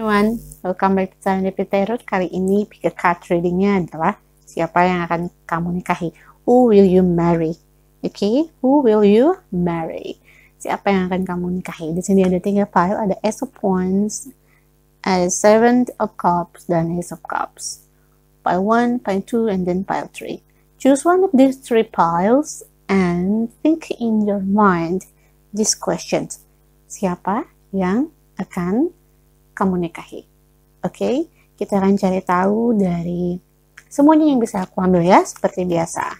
Everyone, welcome back to Serendipity Tarot. Kali ini pick a card readingnya adalah siapa yang akan kamu nikahi. Who will you marry? Okay, who will you marry? Siapa yang akan kamu nikahi? Di sini ada 3 pile, ada Ace of Wands, ada Seven of Cups, dan Ace of Cups. Pile 1, pile 2, and then pile 3. Choose one of these 3 piles and think in your mind these questions. Siapa yang akan kamu nikahi? Oke, kita akan cari tahu dari semuanya yang bisa aku ambil ya, seperti biasa.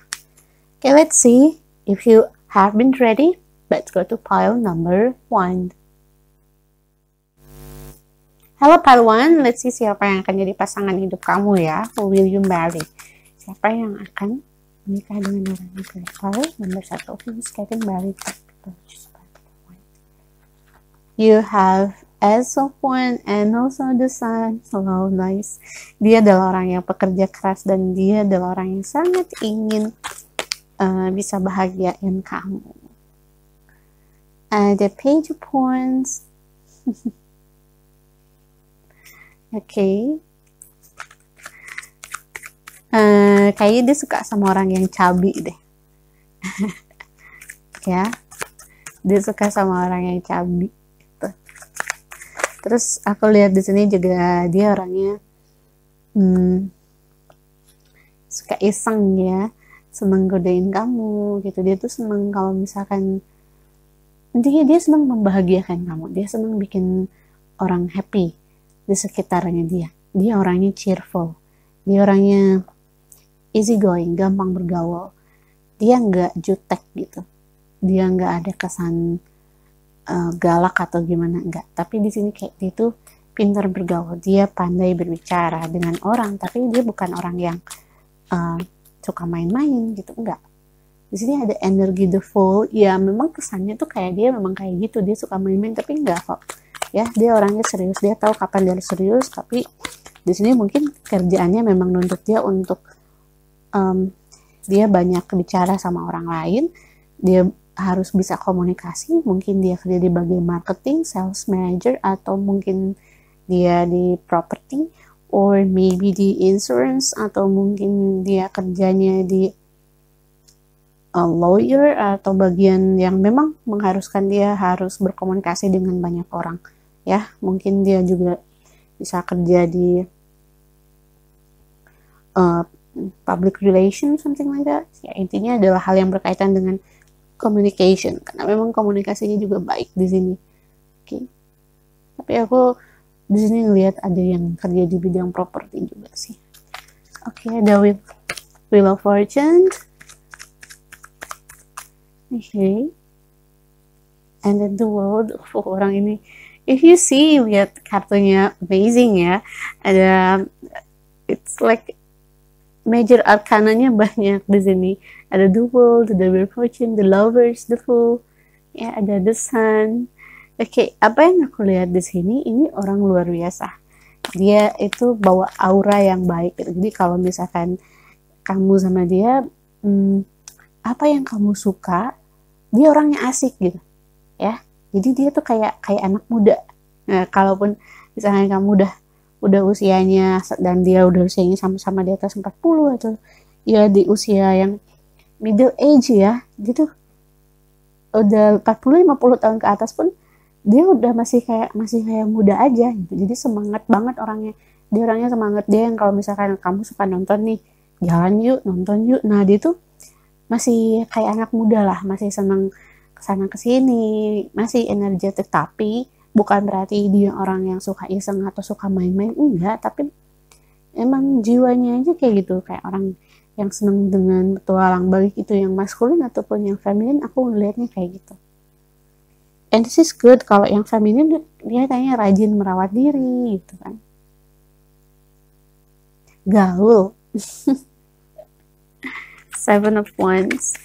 Okay, let's see if you have been ready. Let's go to pile number 1. Hello pile 1, let's see siapa yang akan jadi pasangan hidup kamu ya. Who will you marry? Siapa yang akan menikah dengan orang itu? Pile number 1, who's getting married? You have Ace of Wands and also the Sun. Oh, nice. Dia adalah orang yang pekerja keras dan dia adalah orang yang sangat ingin bisa bahagiain kamu. The Page of Wands. Okay. Kayaknya dia suka sama orang yang cabi deh. Ya, dia suka sama orang yang cabi. Terus aku lihat di sini juga dia orangnya suka iseng ya, seneng godain kamu gitu. Dia tuh seneng kalau misalkan intinya dia seneng membahagiakan kamu, dia seneng bikin orang happy di sekitarnya dia. Dia orangnya cheerful, dia orangnya easy going, gampang bergaul. Dia nggak jutek gitu, dia nggak ada kesan galak atau gimana, enggak. Tapi di sini kayak dia tuh pintar bergaul, dia pandai berbicara dengan orang, tapi dia bukan orang yang suka main-main gitu, enggak. Di sini ada energi the Fool, ya memang kesannya tuh kayak dia memang kayak gitu, dia suka main-main, tapi enggak kok. Ya, dia orangnya serius, dia tahu kapan dia serius, tapi di sini mungkin kerjaannya memang nuntut dia untuk dia banyak bicara sama orang lain, dia harus bisa komunikasi, mungkin dia kerja di bagian marketing, sales manager, atau mungkin dia di property, or maybe di insurance, atau mungkin dia kerjanya di lawyer, atau bagian yang memang mengharuskan dia harus berkomunikasi dengan banyak orang. Ya, mungkin dia juga bisa kerja di public relations, something like that. Ya, intinya adalah hal yang berkaitan dengan communication, karena memang komunikasinya juga baik di sini. Oke. Tapi aku di sini ngelihat ada yang kerja di bidang properti juga sih. Oke, ada Wheel of Fortune. Oke. And then the World. Orang ini, if you see, lihat kartunya amazing ya. Ada, it's like major arkananya banyak di sini. Ada the World, the Wheel of Fortune, the Lovers, the Fool, ya ada the Sun. Oke, apa yang aku lihat di sini, ini orang luar biasa. Dia itu bawa aura yang baik. Jadi kalau misalkan kamu sama dia, apa yang kamu suka, dia orangnya asik gitu, ya. Jadi dia tuh kayak anak muda. Nah, kalaupun misalkan kamu udah usianya dan dia udah usianya sama-sama di atas 40 atau ya di usia yang middle age ya, gitu, udah 40-50 tahun ke atas pun dia udah masih kayak muda aja gitu. Jadi semangat banget orangnya. Dia orangnya semangat, dia yang kalau misalkan kamu suka nonton nih, jalan yuk, nonton yuk. Nah, dia tuh masih kayak anak muda lah, masih senang kesana kesini, masih energetik, tapi bukan berarti dia orang yang suka iseng atau suka main-main, enggak. Tapi emang jiwanya aja kayak gitu, kayak orang yang seneng dengan petualang, baik itu yang maskulin ataupun yang feminin. Aku ngelihatnya kayak gitu. And this is good. Kalau yang feminin dia kayaknya rajin merawat diri gitu kan, gaul. Seven of Wands.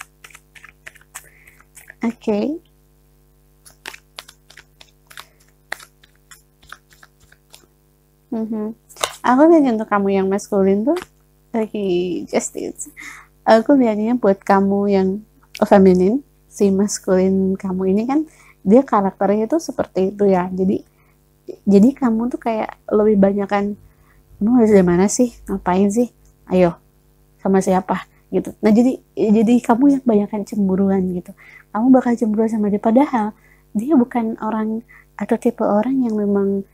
Okay. Aku lihat untuk kamu yang maskulin tuh justice. Aku lihatnya buat kamu yang feminin, si maskulin kamu ini kan dia karakternya tuh seperti itu ya. Jadi Jadi kamu tuh kayak lebih banyak kan, kamu dari mana sih, ngapain sih, ayo sama siapa gitu. Nah jadi kamu yang banyakan cemburuan gitu, kamu bakal cemburu sama dia, padahal dia bukan orang atau tipe orang yang memang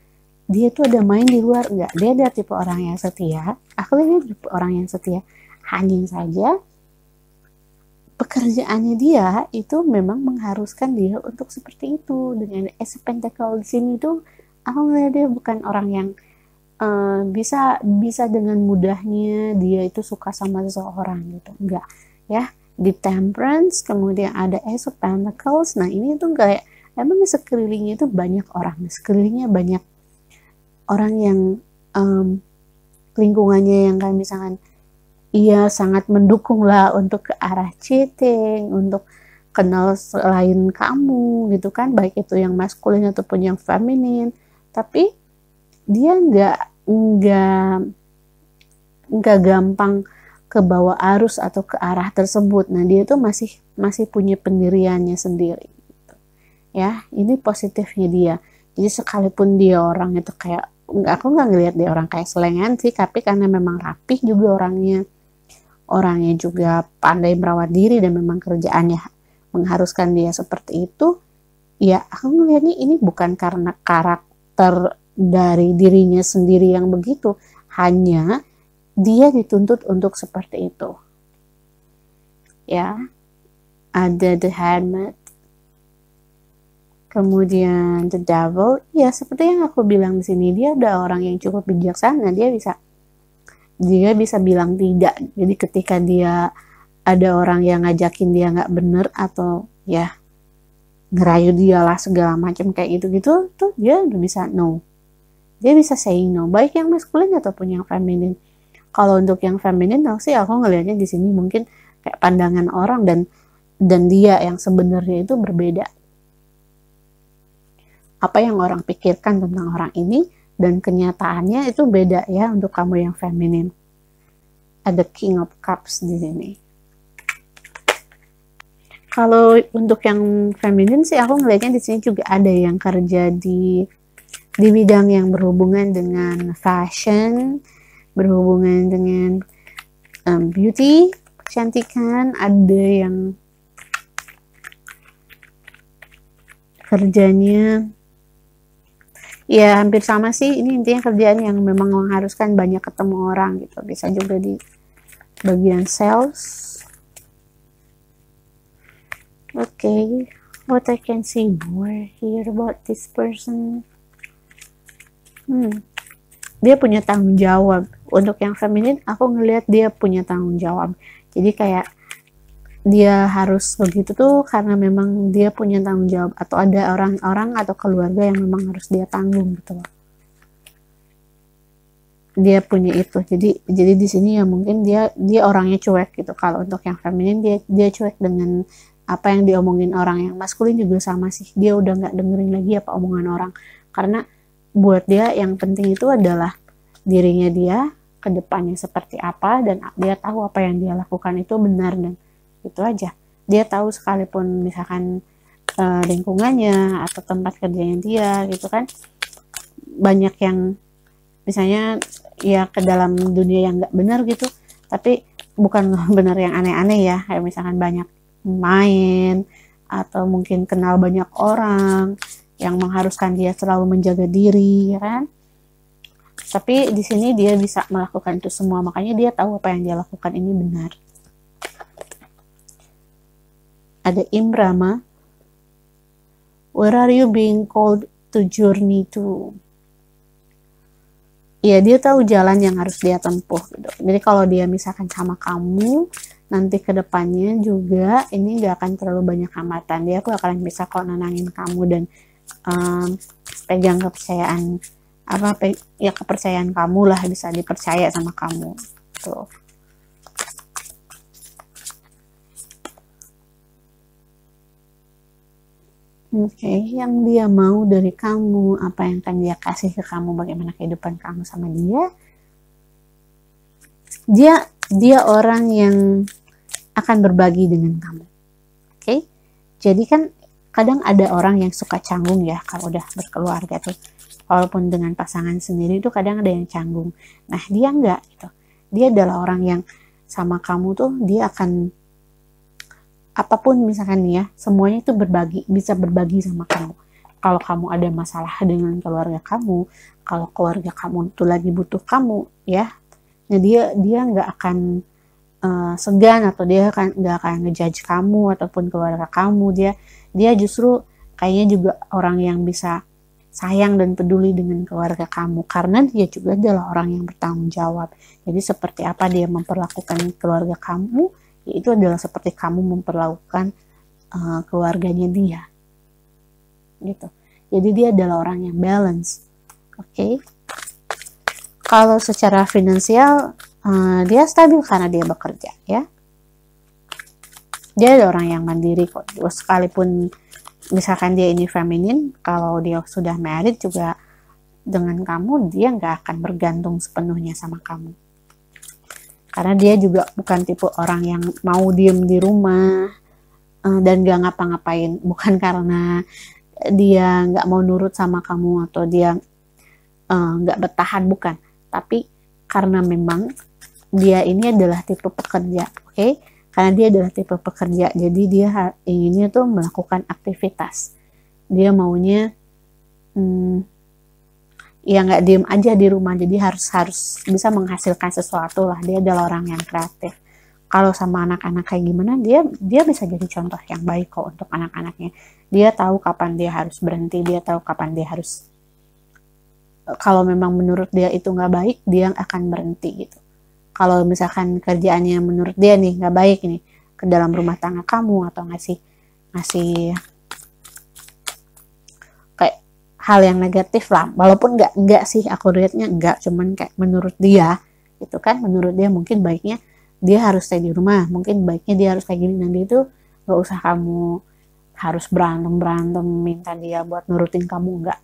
dia tuh ada main di luar, enggak, dia ada tipe orang yang setia. Aku lihat tipe orang yang setia, hanya saja pekerjaannya dia itu memang mengharuskan dia untuk seperti itu. Dengan as pentacle di sini tuh aku ngeliat dia bukan orang yang bisa bisa dengan mudahnya dia itu suka sama seseorang gitu, enggak ya. Di temperance kemudian ada ace of pentacles. Nah ini tuh kayak emang sekelilingnya itu banyak orang, sekelilingnya banyak orang yang lingkungannya yang kan misalkan ia sangat mendukung lah untuk ke arah cheating, untuk kenal selain kamu gitu kan, baik itu yang maskulin ataupun yang feminin. Tapi dia nggak gampang ke bawah arus atau ke arah tersebut. Nah dia tuh masih punya pendiriannya sendiri gitu. Ya ini positifnya dia. Jadi sekalipun dia orang itu kayak, aku nggak ngelihat dia orang kayak selengan sih, tapi karena memang rapih juga orangnya juga pandai merawat diri dan memang kerjaannya mengharuskan dia seperti itu. Ya aku ngelihatnya ini bukan karena karakter dari dirinya sendiri yang begitu, hanya dia dituntut untuk seperti itu ya. Ada the Hermit, kemudian the Devil. Ya seperti yang aku bilang di sini, dia udah orang yang cukup bijaksana, dia bisa bilang tidak. Jadi ketika dia ada orang yang ngajakin dia nggak bener atau ya ngerayu dia lah segala macam kayak gitu-gitu, tuh dia udah bisa no. Dia bisa saying no, baik yang maskulin ataupun yang feminin. Kalau untuk yang feminin sih aku ngelihatnya di sini mungkin kayak pandangan orang dan dia yang sebenarnya itu berbeda. Apa yang orang pikirkan tentang orang ini dan kenyataannya itu beda ya untuk kamu yang feminin. Ada King of Cups di sini. Kalau untuk yang feminin sih aku ngelihatnya di sini juga ada yang kerja di bidang yang berhubungan dengan fashion, berhubungan dengan beauty, kecantikan. Ada yang kerjanya ya hampir sama sih, ini intinya kerjaan yang memang mengharuskan banyak ketemu orang gitu. Bisa juga di bagian sales. Okay, what I can see more here about this person. Dia punya tanggung jawab. Untuk yang feminin aku ngelihat dia punya tanggung jawab. Jadi kayak dia harus begitu tuh karena memang dia punya tanggung jawab, atau ada orang-orang atau keluarga yang memang harus dia tanggung gitu loh. Dia punya itu. Jadi di sini ya mungkin dia orangnya cuek gitu. Kalau untuk yang feminin dia cuek dengan apa yang diomongin orang. Yang maskulin juga sama sih. Dia udah nggak dengerin lagi apa omongan orang. Karena buat dia yang penting itu adalah dirinya dia ke depannya seperti apa, dan dia tahu apa yang dia lakukan itu benar, dan itu aja. Dia tahu sekalipun misalkan lingkungannya atau tempat kerjanya dia gitu kan banyak yang misalnya ya ke dalam dunia yang nggak benar gitu, tapi bukan benar yang aneh-aneh ya, kayak misalkan banyak main atau mungkin kenal banyak orang yang mengharuskan dia selalu menjaga diri, ya kan? Tapi di sini dia bisa melakukan itu semua, makanya dia tahu apa yang dia lakukan ini benar. Ada Imrama, where are you being called to journey to? Ya dia tahu jalan yang harus dia tempuh gitu. Jadi kalau dia misalkan sama kamu, nanti ke depannya juga ini gak akan terlalu banyak hambatan. Dia akan bisa kok nenangin kamu dan pegang kepercayaan kepercayaan kamu lah, bisa dipercaya sama kamu tuh. Oke, yang dia mau dari kamu, apa yang akan dia kasih ke kamu, bagaimana kehidupan kamu sama dia. Dia orang yang akan berbagi dengan kamu. Oke? Jadi kan kadang ada orang yang suka canggung ya kalau udah berkeluarga tuh. Walaupun dengan pasangan sendiri itu kadang ada yang canggung. Nah dia enggak gitu. Dia adalah orang yang sama kamu tuh dia akan apapun misalkan nih ya, semuanya itu bisa berbagi sama kamu. Kalau kamu ada masalah dengan keluarga kamu, kalau keluarga kamu tuh lagi butuh kamu ya, nah dia nggak akan segan atau dia nggak akan ngejudge kamu ataupun keluarga kamu. Dia justru kayaknya juga orang yang bisa sayang dan peduli dengan keluarga kamu, karena dia juga adalah orang yang bertanggung jawab. Jadi seperti apa dia memperlakukan keluarga kamu, itu adalah seperti kamu memperlakukan keluarganya dia gitu. Jadi dia adalah orang yang balance. Oke. Kalau secara finansial dia stabil karena dia bekerja ya. Dia ada orang yang mandiri kok. Sekalipun misalkan dia ini feminin, kalau dia sudah married juga dengan kamu, dia nggak akan bergantung sepenuhnya sama kamu. Karena dia juga bukan tipe orang yang mau diem di rumah dan gak ngapa-ngapain. Bukan karena dia nggak mau nurut sama kamu atau dia nggak bertahan, bukan. Tapi karena memang dia ini adalah tipe pekerja, oke? Karena dia adalah tipe pekerja, jadi dia inginnya tuh melakukan aktivitas. Dia maunya ya nggak diem aja di rumah, jadi harus bisa menghasilkan sesuatu lah. Dia adalah orang yang kreatif. Kalau sama anak-anak kayak gimana, dia bisa jadi contoh yang baik kok untuk anak-anaknya. Dia tahu kapan dia harus berhenti, dia tahu kapan dia harus, kalau memang menurut dia itu nggak baik, dia akan berhenti gitu. Kalau misalkan kerjaannya menurut dia nih nggak baik nih ke dalam rumah tangga kamu, atau ngasih kayak hal yang negatif lah, walaupun nggak sih, aku lihatnya nggak, cuman kayak menurut dia itu kan, menurut dia mungkin baiknya dia harus stay di rumah, mungkin baiknya dia harus kayak gini. Nanti itu nggak usah kamu harus berantem minta dia buat nurutin kamu, nggak.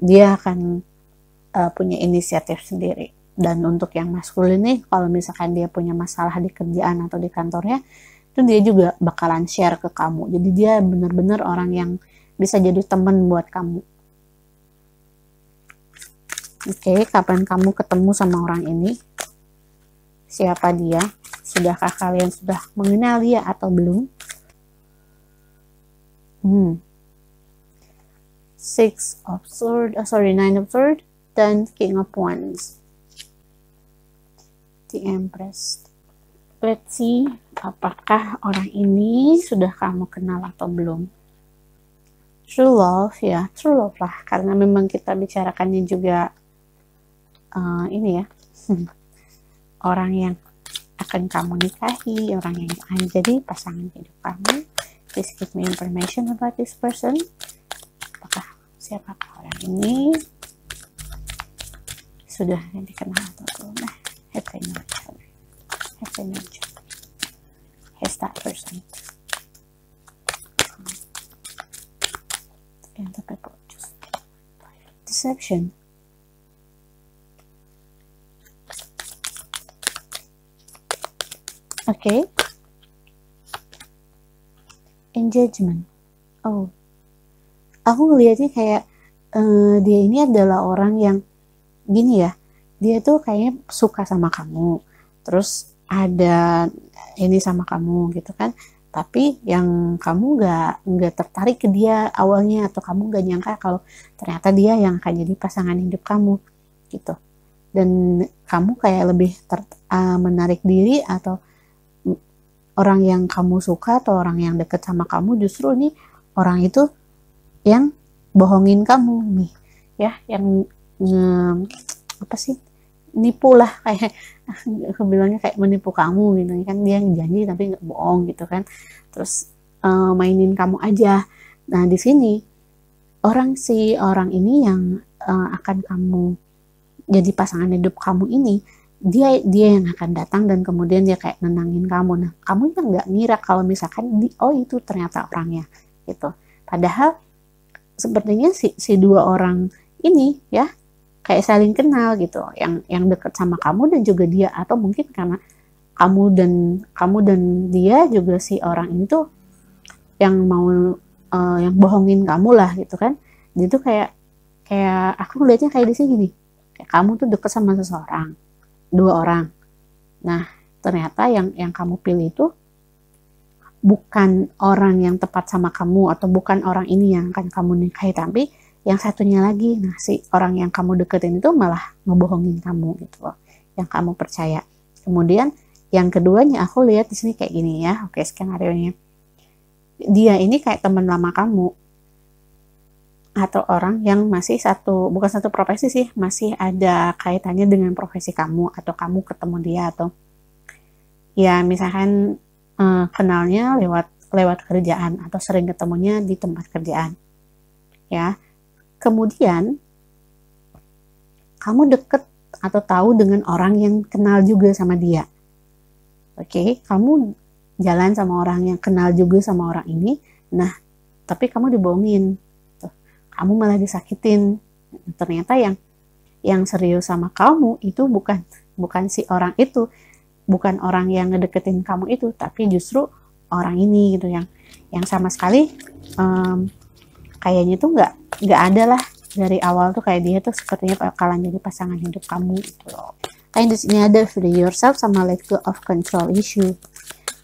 Dia akan punya inisiatif sendiri. Dan untuk yang maskulin nih, kalau misalkan dia punya masalah di kerjaan atau di kantornya, itu dia juga bakalan share ke kamu. Jadi dia benar-benar orang yang bisa jadi teman buat kamu. Oke, kapan kamu ketemu sama orang ini? Siapa dia? Sudahkah kalian sudah mengenal dia atau belum? Nine of Swords dan King of Wands. The Empress. Let's see, apakah orang ini sudah kamu kenal atau belum? True love ya, true love lah, karena memang kita bicarakannya juga ini ya, orang yang akan kamu nikahi, orang yang akan jadi pasangan hidup kamu. Please give me information about this person. Siapakah orang ini? Sudah dikenal atau belum? Have I known each other? Has that person? And the people just deception. Okay. Engagement. Oh, aku ngeliatnya kayak dia ini adalah orang yang gini ya, dia tuh kayaknya suka sama kamu, terus ada ini sama kamu gitu kan, tapi yang kamu nggak tertarik ke dia awalnya, atau kamu nggak nyangka kalau ternyata dia yang akan jadi pasangan hidup kamu gitu. Dan kamu kayak lebih menarik diri, atau orang yang kamu suka atau orang yang deket sama kamu justru nih orang itu yang bohongin kamu nih ya, yang apa sih, nipu lah, kayak aku bilangnya kayak menipu kamu gitu kan. Dia janji tapi nggak bohong gitu kan, terus mainin kamu aja. Nah di sini orang ini yang akan kamu jadi pasangan hidup kamu ini, dia yang akan datang dan kemudian dia kayak nenangin kamu. Nah kamu yang nggak ngira kalau misalkan oh itu ternyata orangnya gitu. Padahal sepertinya si dua orang ini ya kayak saling kenal gitu, yang dekat sama kamu dan juga dia, atau mungkin karena kamu dan dia juga, si orang ini tuh yang mau yang bohongin kamu lah gitu kan. Dia tuh kayak Kayak aku ngeliatnya kayak di sini nih. Kayak kamu tuh deket sama seseorang, 2 orang. Nah, ternyata yang kamu pilih itu bukan orang yang tepat sama kamu, atau bukan orang ini yang akan kamu nikahi, tapi yang satunya lagi. Nah, si orang yang kamu deketin itu malah ngebohongin kamu gitu loh, yang kamu percaya. Kemudian yang keduanya aku lihat di sini kayak gini ya. Oke, skenario-nya. Dia ini kayak teman lama kamu, atau orang yang masih bukan satu profesi sih, masih ada kaitannya dengan profesi kamu, atau kamu ketemu dia, atau ya misalkan kenalnya lewat kerjaan, atau sering ketemunya di tempat kerjaan ya. Kemudian kamu deket atau tahu dengan orang yang kenal juga sama dia. Oke, kamu jalan sama orang yang kenal juga sama orang ini. Nah, tapi kamu dibohongin, kamu malah disakitin. Ternyata yang serius sama kamu itu bukan si orang itu, bukan orang yang ngedeketin kamu itu, tapi justru orang ini gitu, yang sama sekali kayaknya tuh nggak ada lah dari awal tuh, kayak dia tuh sepertinya bakalan jadi pasangan hidup kamu gitu loh. Di sini ada free yourself sama let go of control issue.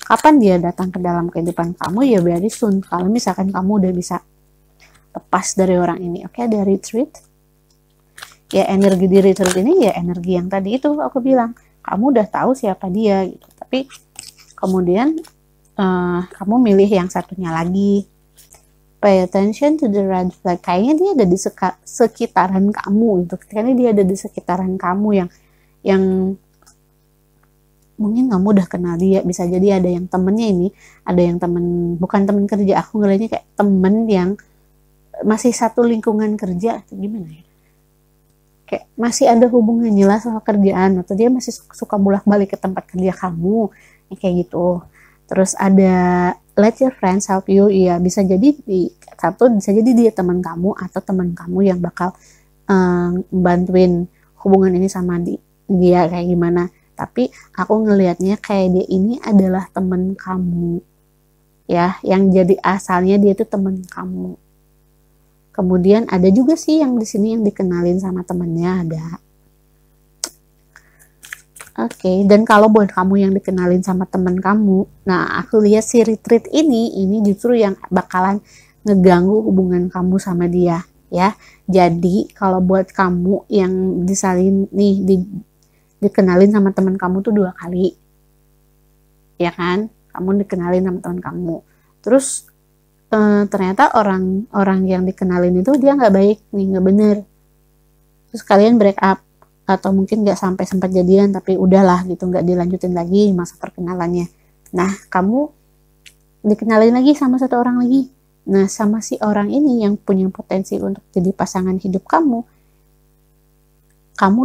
Kapan dia datang ke dalam kehidupan kamu? Ya very soon, kalau misalkan kamu udah bisa lepas dari orang ini. Oke, ada retreat. Ya, energi di retreat ini ya energi yang tadi itu aku bilang, kamu udah tahu siapa dia gitu, tapi kemudian kamu milih yang satunya lagi. Pay attention to the red flag. Kayaknya dia ada di sekitaran kamu gitu. Kayaknya dia ada di sekitaran kamu yang mungkin kamu udah kenal dia. Bisa jadi ada yang temennya ini, ada yang bukan temen kerja. Aku ngeliatnya kayak temen yang masih satu lingkungan kerja, atau gimana ya? Kayak masih ada hubungan jelas sama kerjaan, atau dia masih suka bolak-balik ke tempat kerja kamu, kayak gitu. Terus ada let your friends help you. Iya, bisa jadi bisa jadi dia teman kamu, atau teman kamu yang bakal bantuin hubungan ini sama dia kayak gimana. Tapi aku ngelihatnya kayak dia ini adalah teman kamu ya, yang jadi asalnya dia itu teman kamu. Kemudian ada juga sih yang di sini yang dikenalin sama temennya ada. Oke, dan kalau buat kamu yang dikenalin sama temen kamu, nah aku lihat si retreat ini justru yang bakalan ngeganggu hubungan kamu sama dia ya. Jadi kalau buat kamu yang disalin nih dikenalin sama temen kamu tuh 2 kali, ya kan? Kamu dikenalin sama temen kamu, terus ternyata orang yang dikenalin itu dia nggak baik nih, nggak bener. Terus kalian break up, atau mungkin nggak sampai sempat jadian, tapi udahlah gitu, nggak dilanjutin lagi masa perkenalannya. Nah, kamu dikenalin lagi sama satu orang lagi. Nah, sama si orang ini yang punya potensi untuk jadi pasangan hidup kamu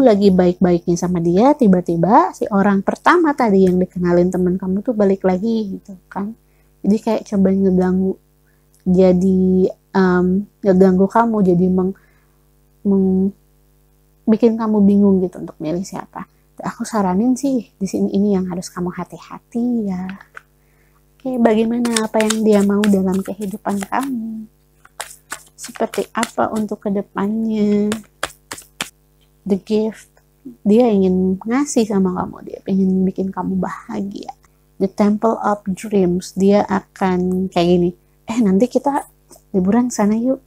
lagi baik-baiknya sama dia, tiba-tiba si orang pertama tadi yang dikenalin teman kamu tuh balik lagi gitu kan. Jadi kayak coba ngeganggu, jadi ngeganggu kamu, jadi bikin kamu bingung gitu untuk milih siapa. Aku saranin sih di sini ini yang harus kamu hati-hati ya. Oke, bagaimana apa yang dia mau dalam kehidupan kamu? Seperti apa untuk kedepannya? The gift, dia ingin ngasih sama kamu, dia ingin bikin kamu bahagia. The Temple of Dreams, dia akan kayak gini. Nanti kita liburan sana yuk.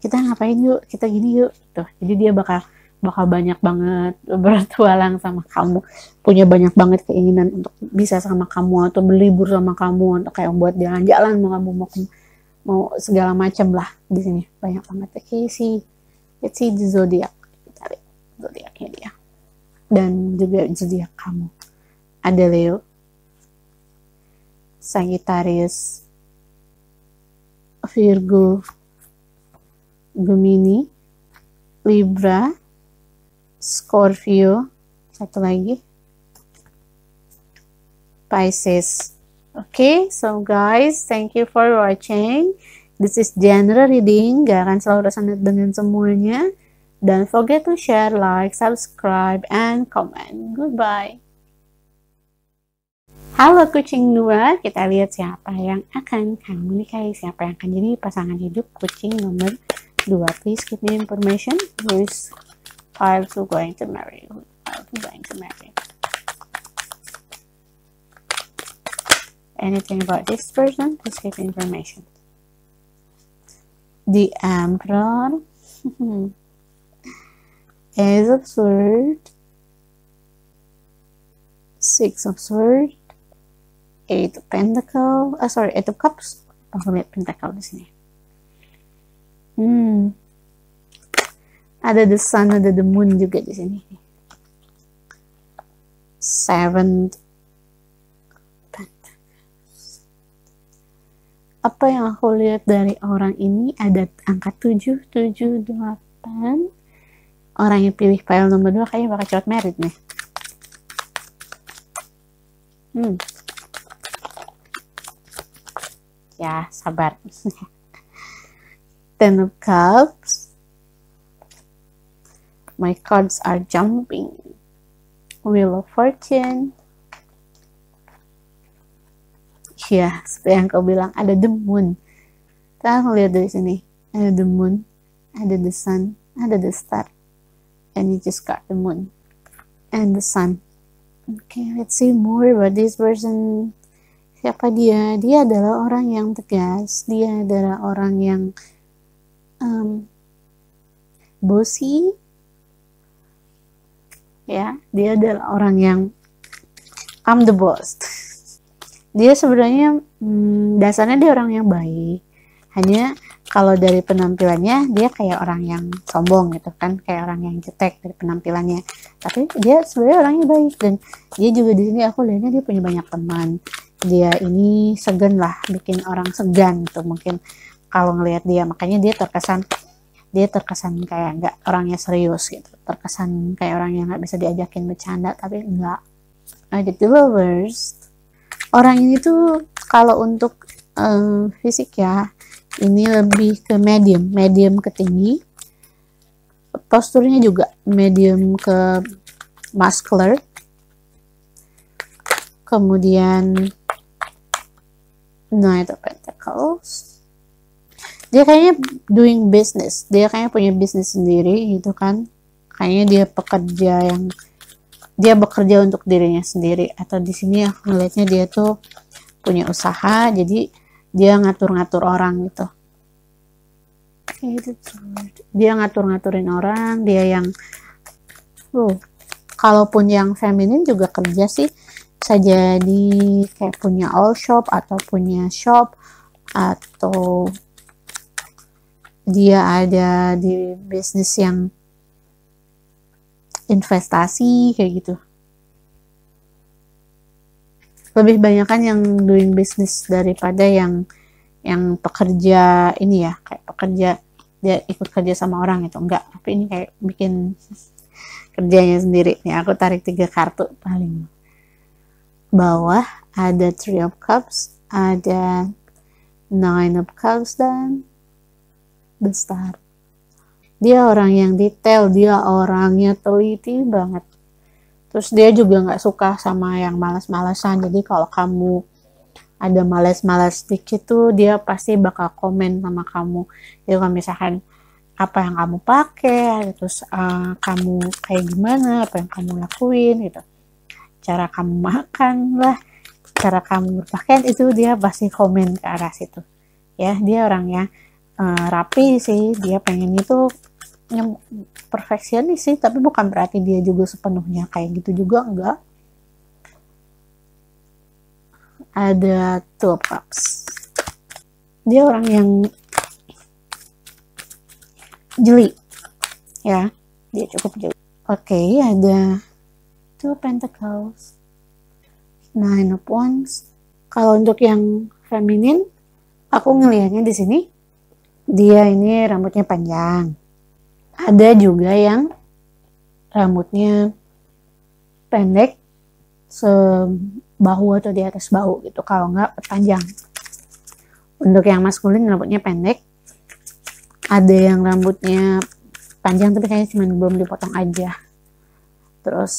Kita ngapain yuk, kita gini yuk tuh. Jadi dia bakal banyak banget bertualang sama kamu, punya banyak banget keinginan untuk bisa sama kamu, atau berlibur sama kamu, atau kayak buat jalan-jalan sama kamu, mau segala macam lah. Di sini banyak banget. Oke, let's see the zodiac. Kita lihat zodiaknya dia, dan juga zodiak kamu. Ada Leo, Sagittarius, Virgo, Gemini, Libra, Scorpio, satu lagi Pisces. Okay, so guys, thank you for watching. This is general reading, gak akan selalu resonate dengan semuanya. Don't forget to share, like, subscribe, and comment. Goodbye. Halo kucing 2, kita lihat siapa yang akan kamu nikahi, siapa yang akan jadi pasangan hidup kucing nomor 2, please give me information. Who is pile 2 going to marry? Who is pile 2 going to marry? Anything about this person? Please give me information. The Emperor. Ace of Swords, 6 of Swords, 8 of Pentacles, 8 of Cups. Aku lihat Pentacle di sini. Ada the Sun, ada the Moon juga di sini. 7th Pentacles. Apa yang aku lihat dari orang ini, ada angka 7, 7, 8. Orang yang pilih pile nomor 2 kayaknya bakal cepat married nih. Ya, sabar. 10 of Cups. My cards are jumping. Wheel of Fortune. Ya, seperti yang kau bilang, ada the Moon. Kita lihat dari sini. Ada the Moon, ada the Sun, ada the Star. And you just got the Moon and the Sun. Okay, let's see more about this person. Siapa dia? Dia adalah orang yang tegas. Dia adalah orang yang bossy. Ya, dia adalah orang yang I'm the boss. Dia sebenarnya dasarnya dia orang yang baik. Hanya kalau dari penampilannya dia kayak orang yang sombong gitu kan, kayak orang yang jutek dari penampilannya. Tapi dia sebenarnya orangnya baik, dan dia juga di sini aku lihatnya dia punya banyak teman. Dia ini segan lah, bikin orang segan gitu mungkin kalau ngelihat dia. Makanya dia terkesan kayak nggak orangnya serius gitu, terkesan kayak orang yang nggak bisa diajakin bercanda, tapi enggak. Ada the Lovers. Orang ini tuh kalau untuk fisik ya, ini lebih ke medium ke tinggi, posturnya juga medium ke muscular. Kemudian Knight of Pentacles, dia kayaknya doing business, dia kayaknya punya bisnis sendiri gitu kan, kayaknya dia bekerja untuk dirinya sendiri, atau di sini aku ngeliatnya dia tuh punya usaha, jadi dia ngatur-ngatur orang gitu. Dia ngatur-ngaturin orang, dia yang kalaupun yang feminin juga kerja sih, bisa jadi kayak punya all shop atau punya shop, atau dia ada di bisnis yang investasi kayak gitu. Lebih banyak kan yang doing business daripada yang pekerja ini ya, kayak pekerja dia ikut kerja sama orang itu enggak, tapi ini kayak bikin kerjanya sendiri. Nih aku tarik 3 kartu paling bawah, ada 3 of Cups, ada 9 of Cups, dan the Star. Dia orang yang detail, dia orangnya teliti banget. Terus dia juga nggak suka sama yang malas-malasan. Jadi kalau kamu ada malas-malas dikit tuh, dia pasti bakal komen sama kamu. Jadi kalau misalkan apa yang kamu pakai, terus kamu kayak gimana, apa yang kamu lakuin gitu, cara kamu makan lah, cara kamu berpakaian, itu dia pasti komen ke arah situ. Ya, dia orangnya rapi sih, dia pengen itu yang perfeksionis sih, tapi bukan berarti dia juga sepenuhnya kayak gitu juga, enggak. Ada 2 of Cups. Dia orang yang jeli ya, dia cukup jeli. Oke, ada 2 Pentacles, 9 of Wands. Kalau untuk yang feminin, aku ngelihatnya di sini dia ini rambutnya panjang. Ada juga yang rambutnya pendek sebahu atau di atas bahu gitu, kalau nggak panjang. Untuk yang maskulin rambutnya pendek, ada yang rambutnya panjang tapi kayaknya cuma belum dipotong aja. Terus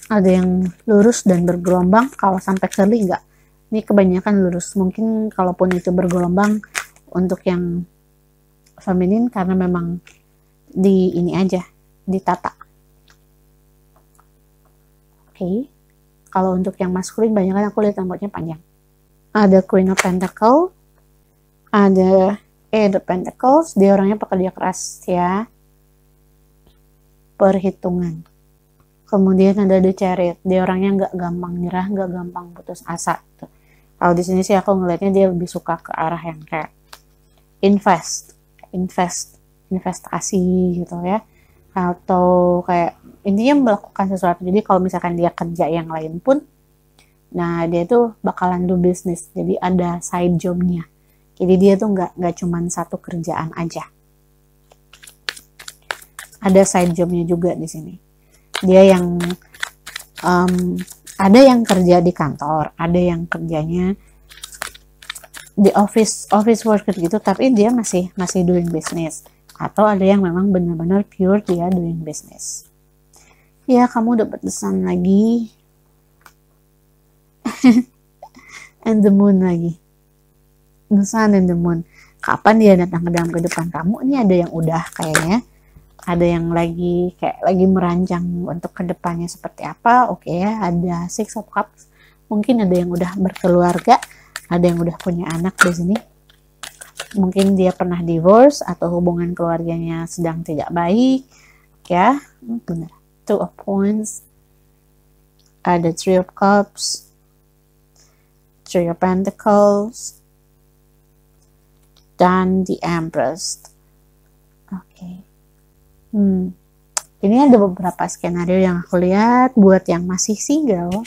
ada yang lurus dan bergelombang, kalau sampai curly nggak. Ini kebanyakan lurus, mungkin kalaupun itu bergelombang untuk yang feminin karena memang di ini aja, ditata. Oke. Kalau untuk yang maskulin banyak kan aku lihat rambutnya panjang. Ada Queen of Pentacle, ada Eight of Pentacles, dia orangnya pekerja keras ya, perhitungan. Kemudian ada The Chariot, dia orangnya nggak gampang nyerah, nggak gampang putus asa. Kalau di sini sih aku ngelihatnya dia lebih suka ke arah yang kayak investasi gitu ya, atau kayak intinya melakukan sesuatu. Jadi kalau misalkan dia kerja yang lain pun, nah dia tuh bakalan do bisnis, jadi ada side jobnya. Jadi dia tuh nggak cuman satu kerjaan aja, ada side jobnya juga di sini. Dia yang ada yang kerja di kantor, ada yang kerjanya di office worker gitu, tapi dia masih doing business, atau ada yang memang benar-benar pure dia doing business. Ya, kamu dapat the sun lagi and the moon lagi, the sun and the moon. Kapan dia datang ke dalam kehidupan kamu? Ini ada yang udah kayaknya, ada yang lagi merancang untuk kedepannya seperti apa. Oke ya, ada Six of Cups, mungkin ada yang udah berkeluarga, ada yang udah punya anak di sini. Mungkin dia pernah divorce atau hubungan keluarganya sedang tidak baik ya. Benar. Two of Wands, ada Three of Cups, Three of Pentacles, dan The Empress. Oke. Ini ada beberapa skenario yang aku lihat buat yang masih single.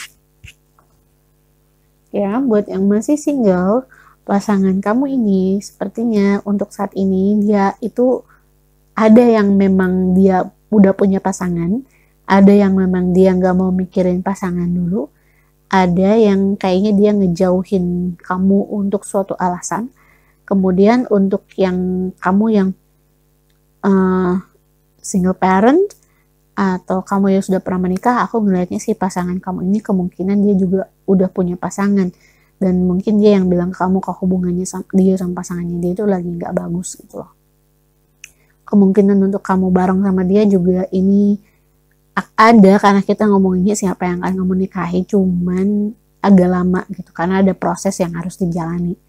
Ya, buat yang masih single, pasangan kamu ini sepertinya untuk saat ini dia itu ada yang memang dia udah punya pasangan, ada yang memang dia nggak mau mikirin pasangan dulu, ada yang kayaknya dia ngejauhin kamu untuk suatu alasan. Kemudian untuk yang kamu yang single parent atau kamu yang sudah pernah menikah, aku ngelihatnya sih pasangan kamu ini kemungkinan dia juga udah punya pasangan, dan mungkin dia yang bilang ke kamu kalau hubungannya dia sama pasangannya dia itu lagi nggak bagus gitu loh. Kemungkinan untuk kamu bareng sama dia juga ini ada, karena kita ngomonginnya siapa yang akan kamu nikahi, cuman agak lama gitu karena ada proses yang harus dijalani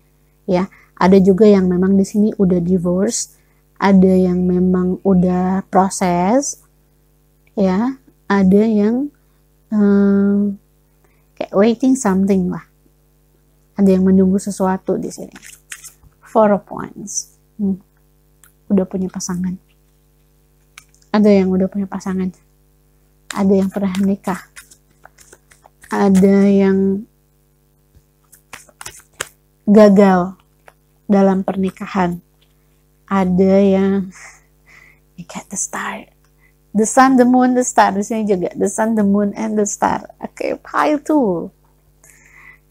ya. Ada juga yang memang di sini udah divorce, ada yang memang udah proses ya, ada yang kayak waiting something lah, ada yang menunggu sesuatu di sini. Four of Wands, udah punya pasangan, ada yang udah punya pasangan, ada yang pernah menikah, ada yang gagal dalam pernikahan, ada yang you get the star, the sun, the moon, the star. Di sini juga the sun, the moon, and the star. Oke, pile 2,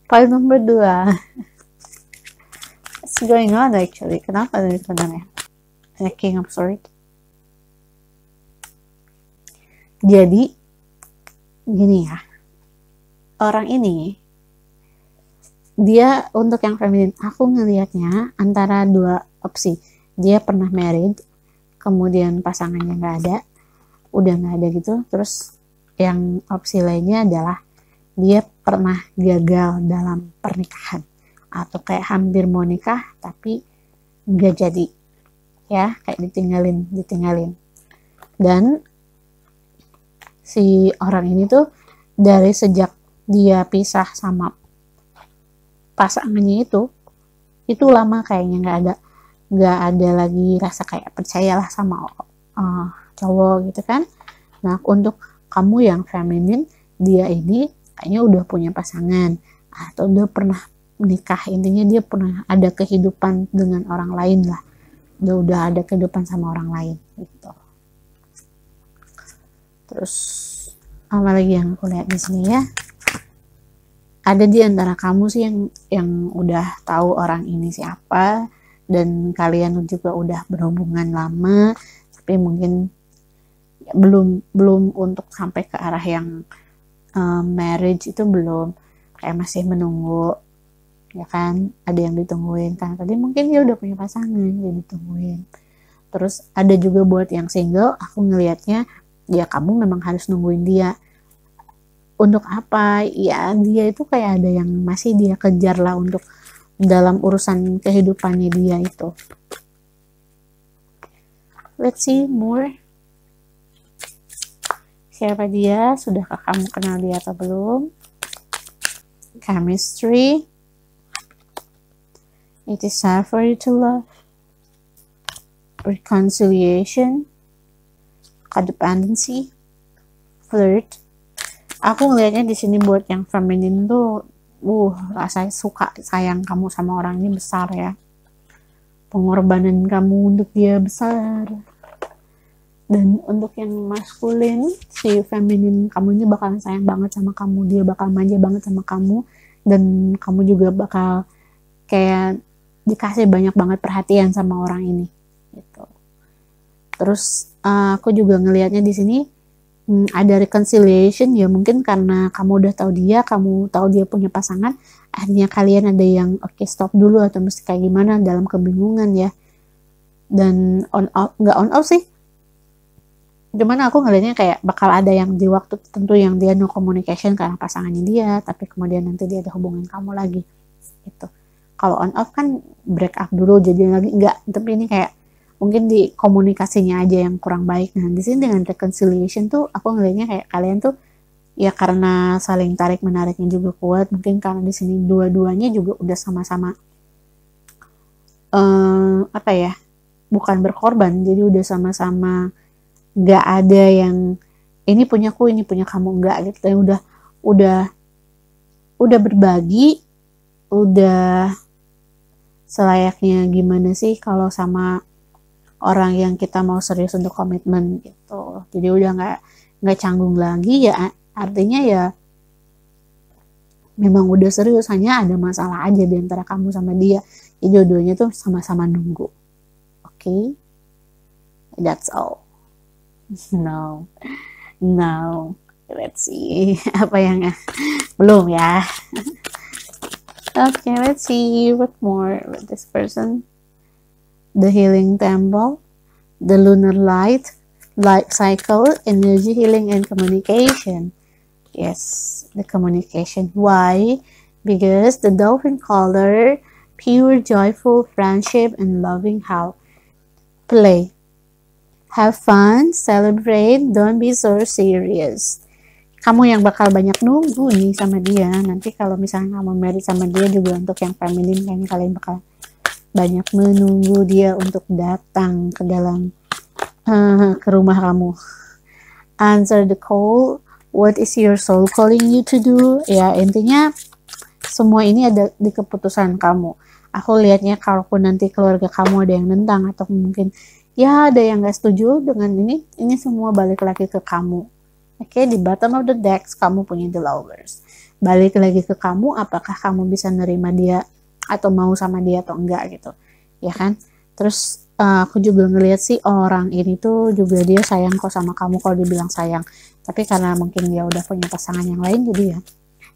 pile nomor 2. What's going on actually? Kenapa tadi sebenarnya? King of Swords. Jadi gini ya, orang ini dia untuk yang feminin, aku ngelihatnya antara dua opsi. Dia pernah married, kemudian pasangannya udah nggak ada gitu. Terus yang opsi lainnya adalah dia pernah gagal dalam pernikahan, atau kayak hampir mau nikah tapi nggak jadi ya, kayak ditinggalin. Dan si orang ini tuh dari sejak dia pisah sama pasangannya itu lama kayaknya nggak ada lagi rasa kayak percayalah sama cowok gitu kan. Nah, untuk kamu yang feminin, dia ini kayaknya udah punya pasangan atau udah pernah menikah, intinya dia pernah ada kehidupan dengan orang lain lah, udah ada kehidupan sama orang lain gitu. Terus apa lagi yang aku lihat di sini ya, ada di antara kamu sih yang udah tahu orang ini siapa, dan kalian juga udah berhubungan lama, tapi mungkin ya, belum untuk sampai ke arah yang marriage itu belum, kayak masih menunggu ya kan. Ada yang ditungguin karena tadi mungkin dia udah punya pasangan, dia ditungguin. Terus ada juga buat yang single, aku ngelihatnya ya kamu memang harus nungguin dia. Untuk apa? Ya dia itu kayak ada yang masih dia kejar lah untuk dalam urusan kehidupannya dia itu. Let's see more. Siapa dia? Sudahkah kamu kenal dia atau belum? Chemistry. It is hard for you to love. Reconciliation. Codependency. Flirt. Aku ngelihatnya di sini buat yang feminine tuh, rasa suka sayang kamu sama orang ini besar ya. Pengorbanan kamu untuk dia besar. Dan untuk yang maskulin, si feminin kamu ini bakalan sayang banget sama kamu, dia bakal manja banget sama kamu, dan kamu juga bakal kayak dikasih banyak banget perhatian sama orang ini gitu. Terus aku juga ngelihatnya di sini ada reconciliation, ya mungkin karena kamu udah tahu dia punya pasangan, akhirnya kalian ada yang oke, stop dulu atau mesti kayak gimana dalam kebingungan ya. Dan nggak on off sih, cuman aku ngelihatnya kayak bakal ada yang di waktu tertentu yang dia no communication karena pasangannya dia, tapi kemudian nanti dia ada hubungan kamu lagi gitu. Kalau on off kan break up dulu jadi lagi, enggak, tapi ini kayak mungkin di komunikasinya aja yang kurang baik. Nah di sini dengan reconciliation tuh aku ngelihatnya kayak kalian tuh ya karena saling tarik menariknya juga kuat, mungkin karena di sini dua-duanya juga udah sama-sama apa ya, bukan berkorban, jadi udah sama-sama nggak ada yang ini punyaku ini punya kamu, enggak gitu. Udah berbagi, udah selayaknya gimana sih kalau sama orang yang kita mau serius untuk komitmen gitu. Jadi udah nggak canggung lagi ya, artinya ya memang udah serius, hanya ada masalah aja di antara kamu sama dia. Jadi dua-duanya tuh sama-sama nunggu. Okay? That's all. No. Let's see apa yang belum ya. Okay, let's see what more with this person. The healing temple, the lunar light cycle, energy healing and communication. Yes, the communication. Why? Because the dolphin color, pure joyful friendship and loving how. Play. Have fun, celebrate, don't be so serious. Kamu yang bakal banyak nunggu nih sama dia. Nanti kalau misalnya kamu married sama dia juga, untuk yang feminin kayaknya kalian bakal banyak menunggu dia untuk datang ke dalam ke rumah kamu. Answer the call. What is your soul calling you to do? Ya intinya semua ini ada di keputusan kamu. Aku lihatnya kalaupun nanti keluarga kamu ada yang nentang atau mungkin ya ada yang gak setuju dengan ini semua balik lagi ke kamu. Oke, di bottom of the deck kamu punya the lovers. Balik lagi ke kamu, apakah kamu bisa nerima dia atau mau sama dia atau enggak gitu, ya kan? Terus aku juga ngelihat sih orang ini tuh juga dia sayang kok sama kamu kalau dibilang sayang, tapi karena mungkin dia udah punya pasangan yang lain, jadi ya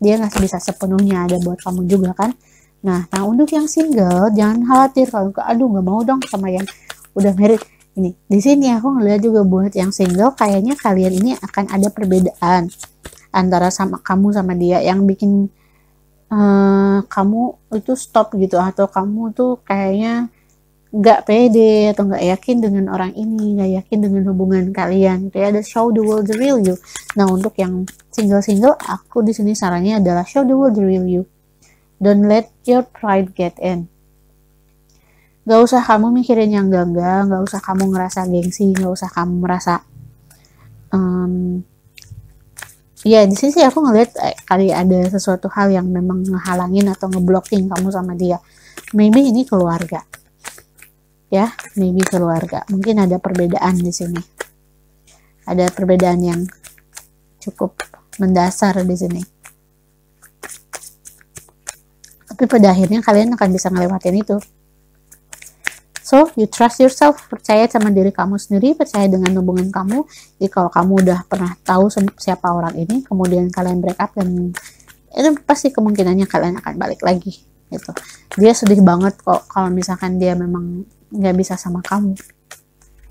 dia nggak bisa sepenuhnya ada buat kamu juga kan. Nah untuk yang single jangan khawatir kalau aduh nggak mau dong sama yang udah married. Ini di sini aku ngeliat juga buat yang single, kayaknya kalian ini akan ada perbedaan antara sama kamu sama dia yang bikin kamu itu stop gitu, atau kamu tuh kayaknya nggak pede atau nggak yakin dengan orang ini, nggak yakin dengan hubungan kalian. Kayak ada show the world the real you. Nah untuk yang single aku di sini sarannya adalah show the world the real you. Don't let your pride get in. Gak usah kamu mikirin yang enggak, gak usah kamu ngerasa gengsi, gak usah kamu merasa ya di sini sih aku ngeliat kali ada sesuatu hal yang memang ngehalangin atau ngeblocking kamu sama dia. Maybe ini keluarga, ya, maybe keluarga. Mungkin ada perbedaan di sini, ada perbedaan yang cukup mendasar di sini. Tapi pada akhirnya kalian akan bisa ngelewatin itu. So, you trust yourself, percaya sama diri kamu sendiri, percaya dengan hubungan kamu. Jadi kalau kamu udah pernah tahu siapa orang ini, kemudian kalian break up, dan itu pasti kemungkinannya kalian akan balik lagi gitu. Dia sedih banget kok kalau misalkan dia memang nggak bisa sama kamu.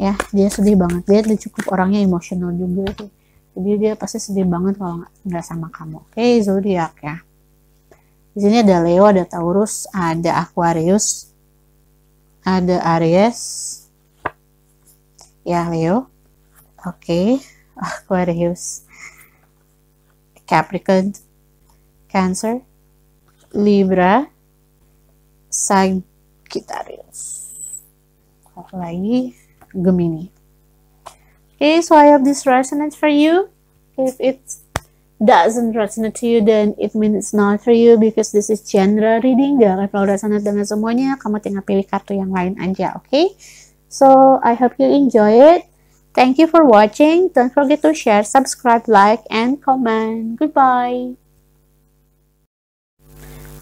Ya, dia sedih banget. Dia udah cukup orangnya emosional juga sih. Jadi dia pasti sedih banget kalau nggak sama kamu. Oke, zodiak ya. Di sini ada Leo, ada Taurus, ada Aquarius, ada Aries. Ya, Leo. Oke, Aquarius, Capricorn, Cancer, Libra, Sagittarius. Satu lagi, Gemini. Okay, so I hope this resonates for you. If it doesn't resonate to you, then it means it's not for you, because this is general reading. Jangan kalau resonate dengan semuanya, kamu tinggal pilih kartu yang lain aja, okay? So I hope you enjoy it. Thank you for watching. Don't forget to share, subscribe, like, and comment. Goodbye.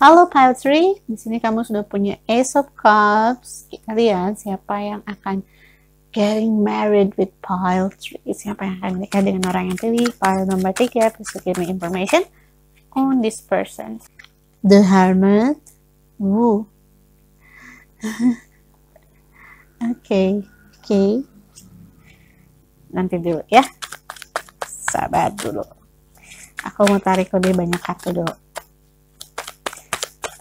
Halo Pile 3, di sini kamu sudah punya Ace of Cups. Kita lihat siapa yang akan getting married with Pile 3. Siapa yang akan menikah dengan orang yang pilih pile number 3. Please give me information on this person. The Hermit. Ooh. Oke. Nanti dulu ya. Sabar dulu. Aku mau tarik lebih banyak kartu dulu.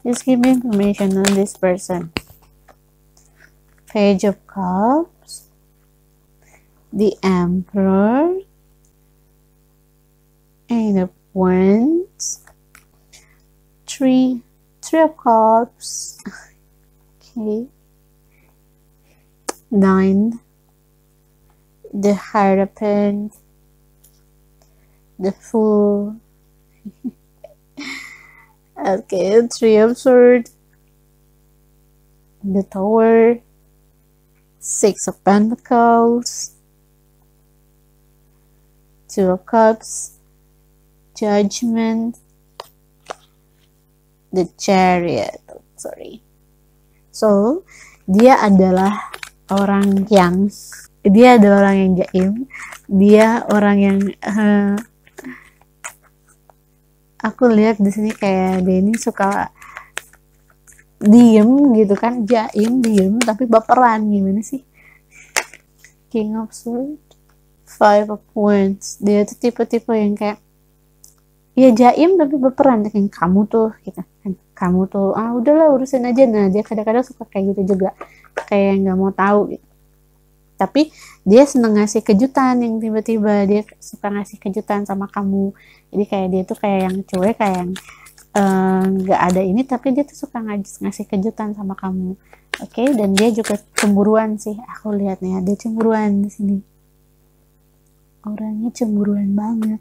Just give me information on this person. Page of Cups, the Emperor, Eight of Wands, Three of Cups, okay, 9, the Hierophant, the Fool. Okay, 3 of Swords, the Tower, 6 of Pentacles, 2 of Cups, Judgment, the Chariot. Sorry. So, dia adalah orang yang jaim. Dia orang yang aku lihat di sini kayak dia ini suka diem gitu kan, jaim, diem tapi baperan. Gimana sih? King of Swords, 5 of Wands. Dia tuh tipe-tipe yang kayak ya jaim tapi baperan, kayak kamu tuh gitu kan, kamu tuh udahlah urusin aja. Nah, dia kadang-kadang suka kayak gitu juga, kayak nggak mau tahu gitu. Tapi dia seneng ngasih kejutan, yang tiba-tiba dia suka ngasih kejutan sama kamu. Jadi kayak dia tuh kayak yang cuek, kayak yang nggak ada ini, tapi dia tuh suka ngasih kejutan sama kamu. Oke, dan dia juga cemburuan sih. Aku lihat nih, dia cemburuan di sini. Orangnya cemburuan banget.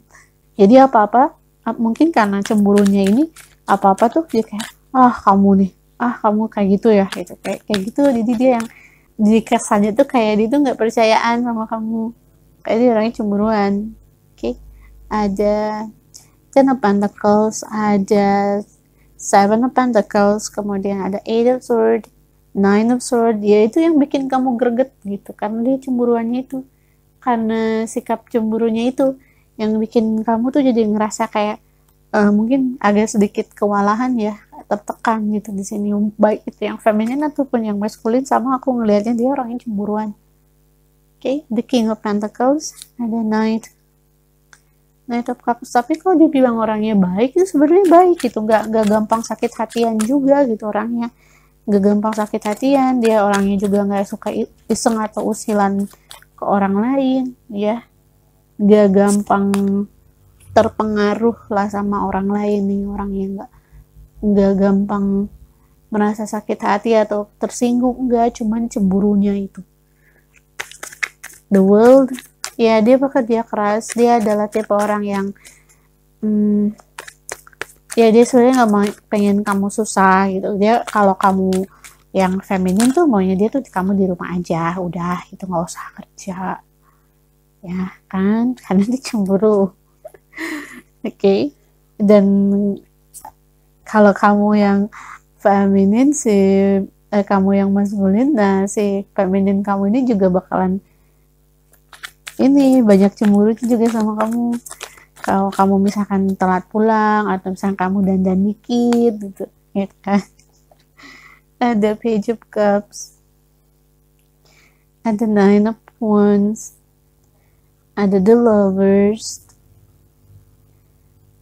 Jadi apa-apa, mungkin karena cemburunya ini, apa-apa tuh dia kayak, kamu nih, kamu kayak gitu ya, gitu. Kayak gitu. Jadi dia yang di kesannya tuh kayak dia tuh nggak percayaan sama kamu, kayak dia orangnya cemburuan. Oke, ada 10 of Pentacles, ada 7 of Pentacles, kemudian ada 8 of Swords, 9 of Swords. Dia itu yang bikin kamu greget gitu, karena dia cemburuannya itu, karena sikap cemburunya itu yang bikin kamu tuh jadi ngerasa kayak mungkin agak sedikit kewalahan ya, tertekan gitu di sini, baik itu yang feminin ataupun yang maskulin. Sama aku ngelihatnya dia orangnya cemburuan. Okay, the King of Pentacles, ada Knight of Cups. Tapi kalau dibilang orangnya baik, itu sebenarnya baik gitu, nggak gampang sakit hatian juga gitu orangnya, nggak gampang sakit hatian. Dia orangnya juga nggak suka iseng atau usilan ke orang lain ya, nggak gampang terpengaruh lah sama orang lain nih, orangnya nggak gampang merasa sakit hati atau tersinggung, enggak, cuman cemburunya itu. The World, ya dia bekerja keras. Dia adalah tipe orang yang ya dia sebenarnya nggak pengen kamu susah gitu. Dia kalau kamu yang feminin tuh maunya dia tuh kamu di rumah aja, udah itu, nggak usah kerja ya kan, karena dia cemburu. Oke. Dan kalau kamu yang feminin, kamu yang maskulin, nah si feminin kamu ini juga bakalan ini banyak cemburu juga sama kamu. Kalau kamu misalkan telat pulang, atau misalkan kamu dandan dikit gitu ya kan. Ada Page of Cups, ada 9 of Wands, ada the Lovers,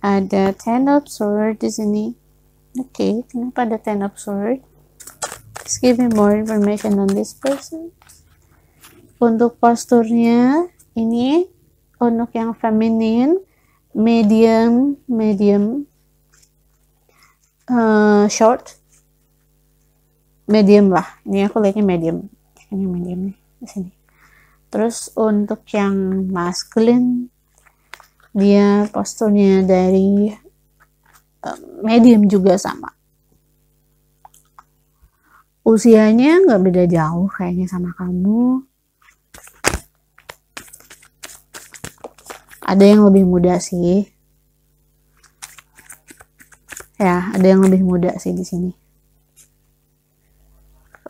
ada Ten of Swords di sini. Oke, kenapa ada Ten of Swords? Just give me more information on this person. Untuk posturnya ini untuk yang feminin, medium, short, medium lah. Ini aku lihatnya medium. Ini medium nih di sini. Terus untuk yang masculine, dia posturnya dari medium juga sama. Usianya nggak beda jauh kayaknya sama kamu. Ada yang lebih muda sih. Ya, ada yang lebih muda sih di sini.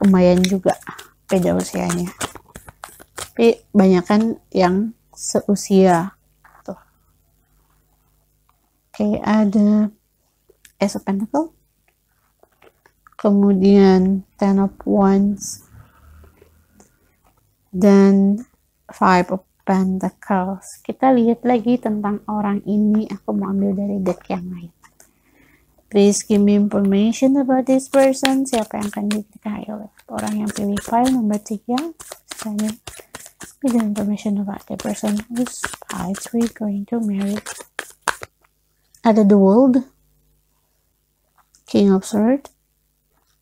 Lumayan juga beda usianya. Tapi banyak kan yang seusia. Tuh. Oke, ada Ace of Pentacles. Kemudian Ten of Wands. Dan Five of Pentacles. Kita lihat lagi tentang orang ini. Aku mau ambil dari deck yang lain. Please give me information about this person. Siapa yang akan dinikahi oleh orang yang pilih file nomor 3. Saya with the information about the person whose files we're going to marry. Ada the World, King of Swords,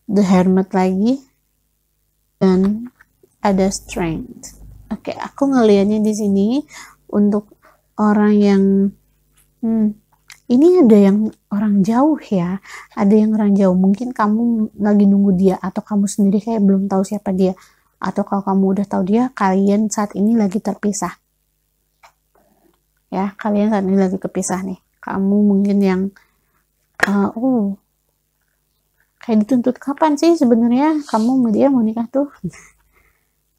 the Hermit lagi, dan ada Strength. Oke, aku ngelihatnya di sini untuk orang yang ini ada yang orang jauh ya, ada yang orang jauh. Mungkin kamu lagi nunggu dia, atau kamu sendiri kayak belum tahu siapa dia, atau kalau kamu udah tahu dia, kalian saat ini lagi terpisah. Ya, kalian saat ini lagi kepisah nih. Kamu mungkin yang kayak dituntut kapan sih sebenarnya kamu sama dia mau nikah tuh?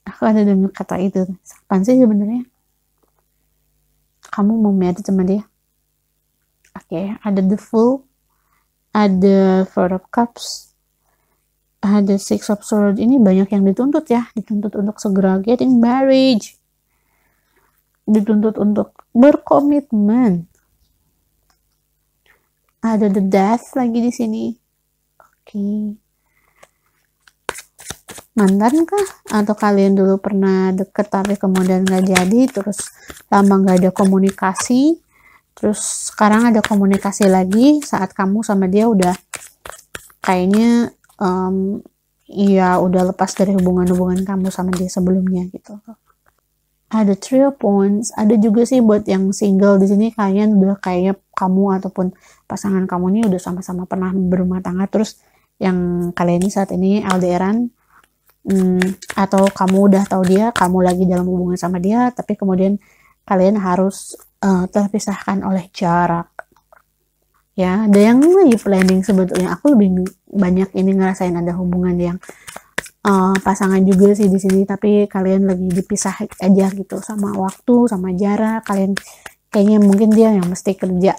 Aku ada dengar kata itu. Kapan sih sebenarnya kamu mau married sama dia? Oke, ada the Fool, ada Four of Cups, ada Six of Swords. Ini banyak yang dituntut ya, dituntut untuk segera getting marriage, dituntut untuk berkomitmen. Ada the Death lagi di sini. Oke. Mantan kah? Atau kalian dulu pernah deket tapi kemudian gak jadi, terus lama gak ada komunikasi, terus sekarang ada komunikasi lagi saat kamu sama dia udah kayaknya ya udah lepas dari hubungan-hubungan kamu sama dia sebelumnya gitu. Ada Three of Wands. Ada juga sih buat yang single di sini, kalian udah kayak kamu ataupun pasangan kamu ini udah sama-sama pernah berumah tangga, terus yang kalian ini saat ini LDRan, atau kamu udah tahu dia, kamu lagi dalam hubungan sama dia, tapi kemudian kalian harus terpisahkan oleh jarak. Ya, ada yang lagi planning sebetulnya. Aku lebih banyak ini ngerasain ada hubungan yang pasangan juga sih di sini, tapi kalian lagi dipisah aja gitu, sama waktu, sama jarak. Kalian kayaknya mungkin dia yang mesti kerja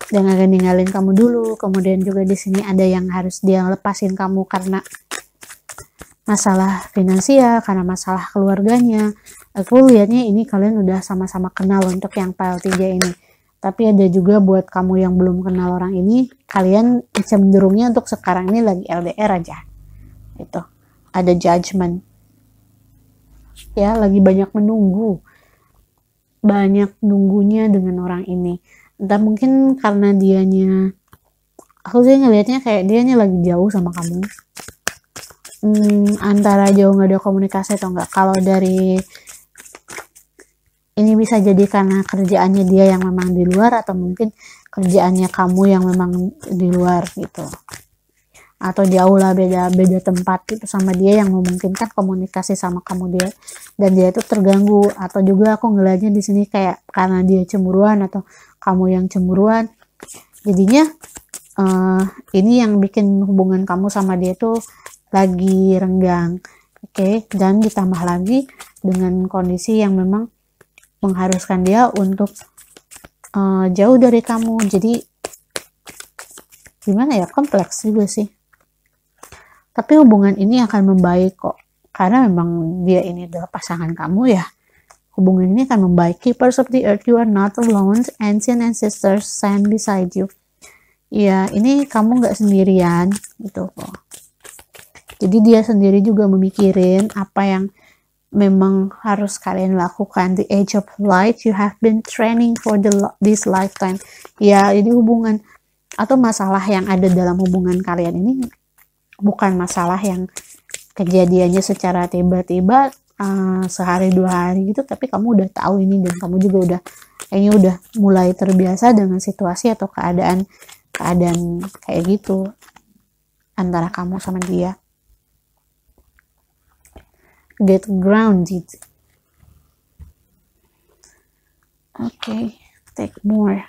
dan akan ninggalin kamu dulu. Kemudian juga di sini ada yang harus dia lepasin kamu karena masalah finansial, karena masalah keluarganya. Aku lihatnya ini kalian udah sama-sama kenal untuk yang pile 3 ini. Tapi ada juga buat kamu yang belum kenal orang ini, kalian cenderungnya untuk sekarang ini lagi LDR aja. Itu. Ada Judgment. Ya, lagi banyak menunggu. Banyak nunggunya dengan orang ini. Entah mungkin karena dianya, aku sih ngelihatnya kayak dianya lagi jauh sama kamu. Antara jauh nggak ada komunikasi atau enggak. Kalau dari ini bisa jadi karena kerjaannya dia yang memang di luar, atau mungkin kerjaannya kamu yang memang di luar gitu, atau jauh lah, beda tempat gitu sama dia, yang memungkinkan komunikasi sama kamu dia, dan dia itu terganggu. Atau juga aku ngeliatnya di sini kayak karena dia cemburuan atau kamu yang cemburuan, jadinya ini yang bikin hubungan kamu sama dia tuh lagi renggang. Oke, dan ditambah lagi dengan kondisi yang memang mengharuskan dia untuk jauh dari kamu. Jadi gimana ya, kompleks juga sih. Tapi hubungan ini akan membaik kok. karena memang dia ini adalah pasangan kamu ya. Hubungan ini akan membaik. Keepers of the earth, you are not alone. Ancient ancestors stand beside you. Ya, ini kamu nggak sendirian gitu kok. Jadi dia sendiri juga memikirin apa yang memang harus kalian lakukan. The age of light, you have been training for this lifetime. Ya, jadi hubungan atau masalah yang ada dalam hubungan kalian ini bukan masalah yang kejadiannya secara tiba-tiba sehari 2 hari gitu, tapi kamu udah tahu ini dan kamu juga udah kayaknya udah mulai terbiasa dengan situasi atau keadaan kayak gitu antara kamu sama dia. Get grounded. Okay, take more.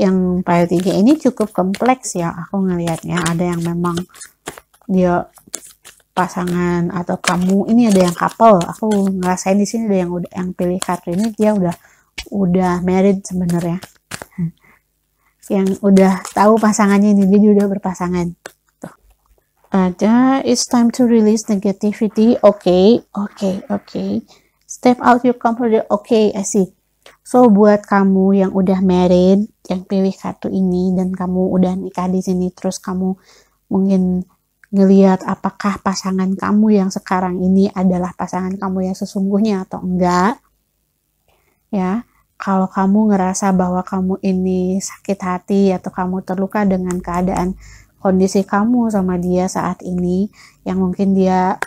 Yang pile 3 ini cukup kompleks ya, aku ngelihatnya. Ada yang memang dia pasangan atau kamu ini, ada yang couple. Aku ngerasain di sini ada yang pilih kartu ini dia udah married sebenarnya. Yang udah tahu pasangannya ini, dia udah berpasangan. Ada it's time to release negativity. Okay. Step out your comfort zone. Okay, I see. So buat kamu yang udah married, yang pilih kartu ini dan kamu udah nikah di sini, terus kamu mungkin ngelihat apakah pasangan kamu yang sekarang ini adalah pasangan kamu yang sesungguhnya atau enggak. Ya, kalau kamu ngerasa bahwa kamu ini sakit hati atau kamu terluka dengan keadaan kondisi kamu sama dia saat ini, yang mungkin dia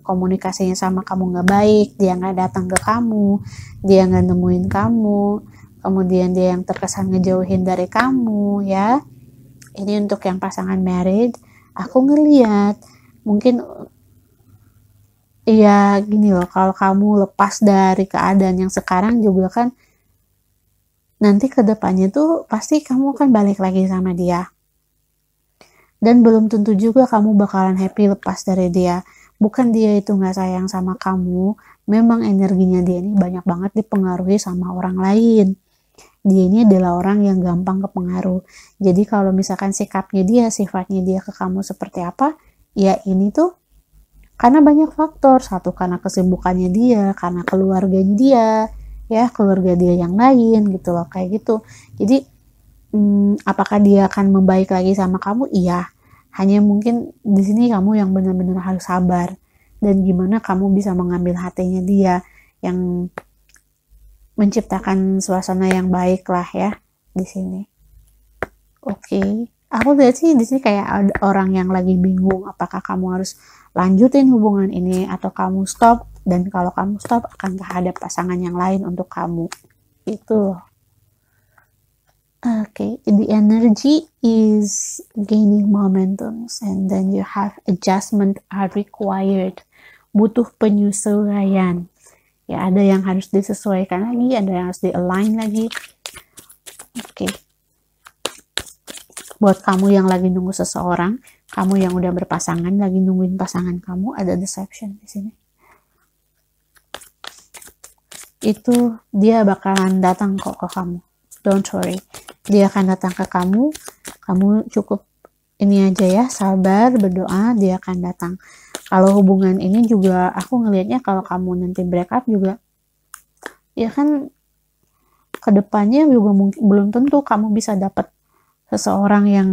komunikasinya sama kamu nggak baik, dia nggak datang ke kamu, dia nggak nemuin kamu, kemudian dia yang terkesan ngejauhin dari kamu ya. Ini untuk yang pasangan married, aku ngeliat mungkin ya gini loh, kalau kamu lepas dari keadaan yang sekarang juga kan nanti kedepannya tuh pasti kamu kan balik lagi sama dia. Dan belum tentu juga kamu bakalan happy lepas dari dia. Bukan dia itu gak sayang sama kamu, memang energinya dia ini banyak banget dipengaruhi sama orang lain. Dia ini adalah orang yang gampang kepengaruh. Jadi kalau misalkan sikapnya dia, sifatnya dia ke kamu seperti apa, ya ini tuh karena banyak faktor. Satu, karena kesibukannya dia, karena keluarganya dia, ya keluarga dia yang lain gitu loh, kayak gitu. Jadi apakah dia akan membaik lagi sama kamu? Iya. Hanya mungkin di sini kamu yang benar-benar harus sabar dan gimana kamu bisa mengambil hatinya dia, yang menciptakan suasana yang baik lah ya di sini. Oke. Aku lihat sih di sini kayak ada orang yang lagi bingung apakah kamu harus lanjutin hubungan ini atau kamu stop, dan kalau kamu stop akankah ada pasangan yang lain untuk kamu. Itu. Okay, the energy is gaining momentum and then you have adjustment are required. Butuh penyesuaian. Ya, ada yang harus disesuaikan lagi, ada yang harus di-align lagi. Oke. Buat kamu yang lagi nunggu seseorang, kamu yang udah berpasangan, lagi nungguin pasangan kamu, ada deception di sini. Itu dia bakalan datang kok ke kamu. Don't worry. Dia akan datang ke kamu cukup ini aja ya, sabar, berdoa, dia akan datang. Kalau hubungan ini juga aku ngelihatnya kalau kamu nanti break up juga, ya kan kedepannya juga mungkin belum tentu kamu bisa dapat seseorang yang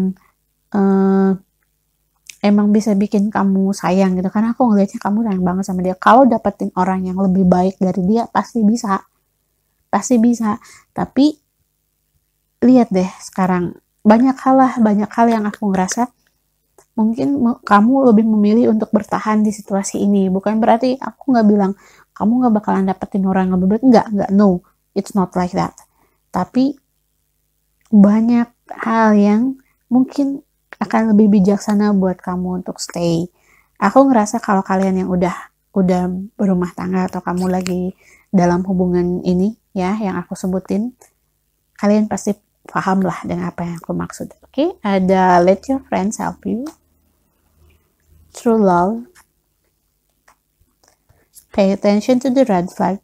emang bisa bikin kamu sayang gitu. Karena aku ngelihatnya kamu sayang banget sama dia. Kalau dapetin orang yang lebih baik dari dia pasti bisa. Tapi lihat deh sekarang, banyak hal yang aku ngerasa mungkin kamu lebih memilih untuk bertahan di situasi ini. Bukan berarti aku nggak bilang kamu nggak bakalan dapetin orang yang lebih baik, nggak, no, it's not like that. Tapi banyak hal yang mungkin akan lebih bijaksana buat kamu untuk stay. Aku ngerasa kalau kalian yang udah berumah tangga atau kamu lagi dalam hubungan ini ya yang aku sebutin, kalian pasti paham lah dengan apa yang aku maksud. Oke, ada let your friends help you. True love. Pay attention to the red flag.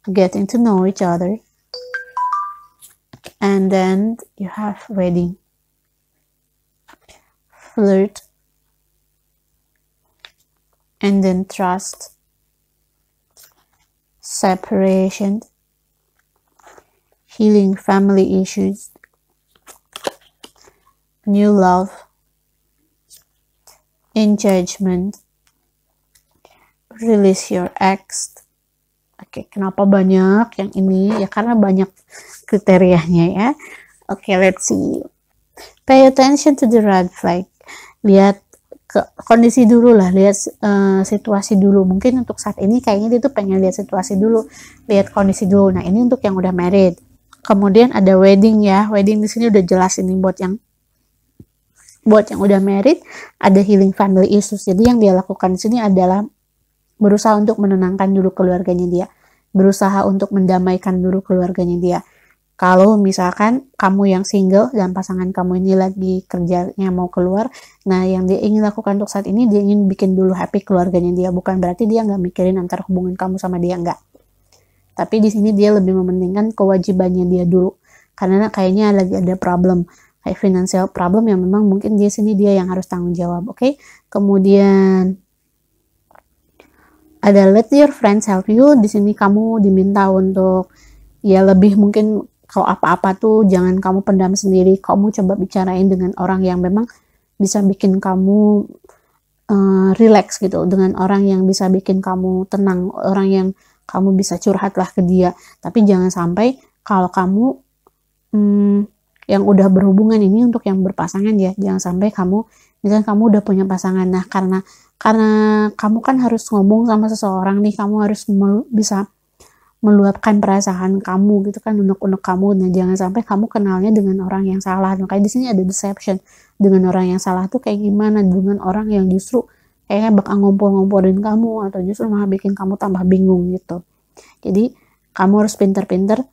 Getting to know each other. And then you have wedding. Flirt. and then trust, separation, healing family issues, new love, engagement, release your ex. Oke, kenapa banyak yang ini? Ya karena banyak kriterianya ya. Oke, let's see. Pay attention to the red flag. Lihat ke kondisi dulu lah, lihat situasi dulu. Mungkin untuk saat ini kayaknya dia tuh pengen lihat situasi dulu, lihat kondisi dulu. Nah, ini untuk yang udah married. Kemudian ada wedding ya. Wedding di sini udah jelas ini buat yang udah married, ada healing family issues. Jadi yang dia lakukan di sini adalah berusaha untuk menenangkan dulu keluarganya dia, berusaha untuk mendamaikan dulu keluarganya dia. Kalau misalkan kamu yang single dan pasangan kamu ini lagi kerjanya mau keluar, nah yang dia ingin lakukan untuk saat ini, dia ingin bikin dulu happy keluarganya dia. Bukan berarti dia nggak mikirin antara hubungan kamu sama dia, nggak. Tapi di sini dia lebih mementingkan kewajibannya dia dulu, karena kayaknya lagi ada problem, kayak financial problem yang memang mungkin dia sini dia yang harus tanggung jawab. Oke? Kemudian ada let your friends help you. Di sini kamu diminta untuk ya lebih mungkin kalau apa-apa tuh jangan kamu pendam sendiri, kamu coba bicarain dengan orang yang memang bisa bikin kamu relax gitu, dengan orang yang bisa bikin kamu tenang, orang yang kamu bisa curhat lah ke dia. Tapi jangan sampai kalau kamu yang udah berhubungan ini untuk yang berpasangan ya, jangan sampai kamu misalnya kamu udah punya pasangan, nah karena kamu kan harus ngomong sama seseorang nih, kamu harus bisa meluapkan perasaan kamu gitu kan, unek-unek kamu. Nah jangan sampai kamu kenalnya dengan orang yang salah. Makanya di sini ada deception, dengan orang yang salah tuh kayak gimana, dengan orang yang justru kayaknya bakal ngompol-ngompolin kamu atau justru malah bikin kamu tambah bingung gitu. Jadi kamu harus pintar-pintar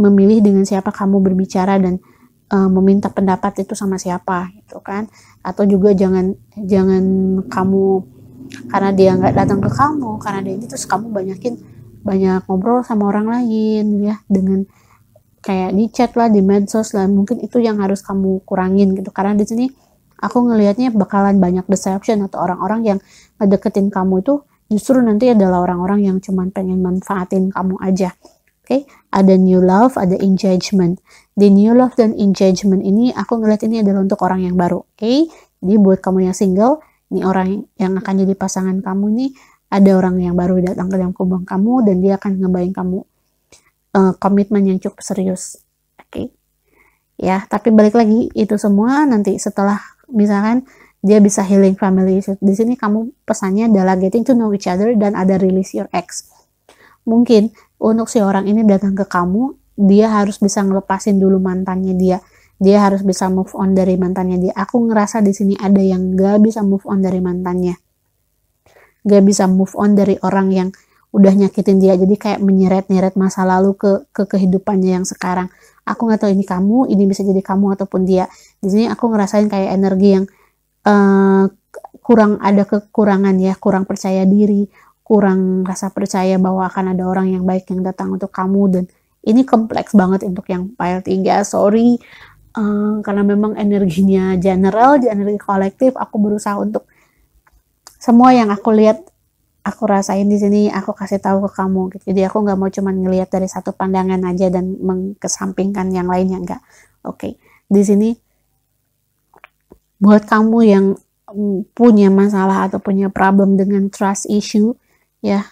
memilih dengan siapa kamu berbicara dan meminta pendapat itu sama siapa gitu kan. Atau juga jangan kamu karena dia nggak datang ke kamu, karena dia itu terus kamu banyak ngobrol sama orang lain ya, dengan kayak di chat lah, di medsos lah. Mungkin itu yang harus kamu kurangin gitu, karena di sini aku ngelihatnya bakalan banyak deception atau orang-orang yang ngedeketin kamu itu justru nanti adalah orang-orang yang cuman pengen manfaatin kamu aja. Oke, ada new love, ada engagement. Di new love dan engagement ini aku ngeliat ini adalah untuk orang yang baru. Oke, jadi buat kamu yang single, ini orang yang akan jadi pasangan kamu ini, ada orang yang baru datang ke dalam kubang kamu dan dia akan ngebayang kamu komitmen yang cukup serius. Oke. Ya, tapi balik lagi itu semua nanti setelah misalkan dia bisa healing family issues. Di sini kamu pesannya adalah getting to know each other dan ada release your ex. Mungkin untuk si orang ini datang ke kamu, dia harus bisa ngelepasin dulu mantannya dia. Dia harus bisa move on dari mantannya dia. Aku ngerasa di sini ada yang gak bisa move on dari mantannya. Gak bisa move on dari orang yang udah nyakitin dia, jadi kayak menyeret-nyeret masa lalu ke kehidupannya yang sekarang. Aku nggak tahu ini kamu, ini bisa jadi kamu ataupun dia. Di sini aku ngerasain kayak energi yang kurang, ada kekurangan ya, kurang percaya diri, kurang rasa percaya bahwa akan ada orang yang baik yang datang untuk kamu. Dan ini kompleks banget untuk yang pile 3, sorry, karena memang energinya general, energi kolektif. Aku berusaha untuk semua yang aku lihat, aku rasain di sini, aku kasih tahu ke kamu gitu. Jadi aku nggak mau cuman ngelihat dari satu pandangan aja dan mengkesampingkan yang lainnya, enggak. Oke. Di sini buat kamu yang punya masalah atau punya problem dengan trust issue ya,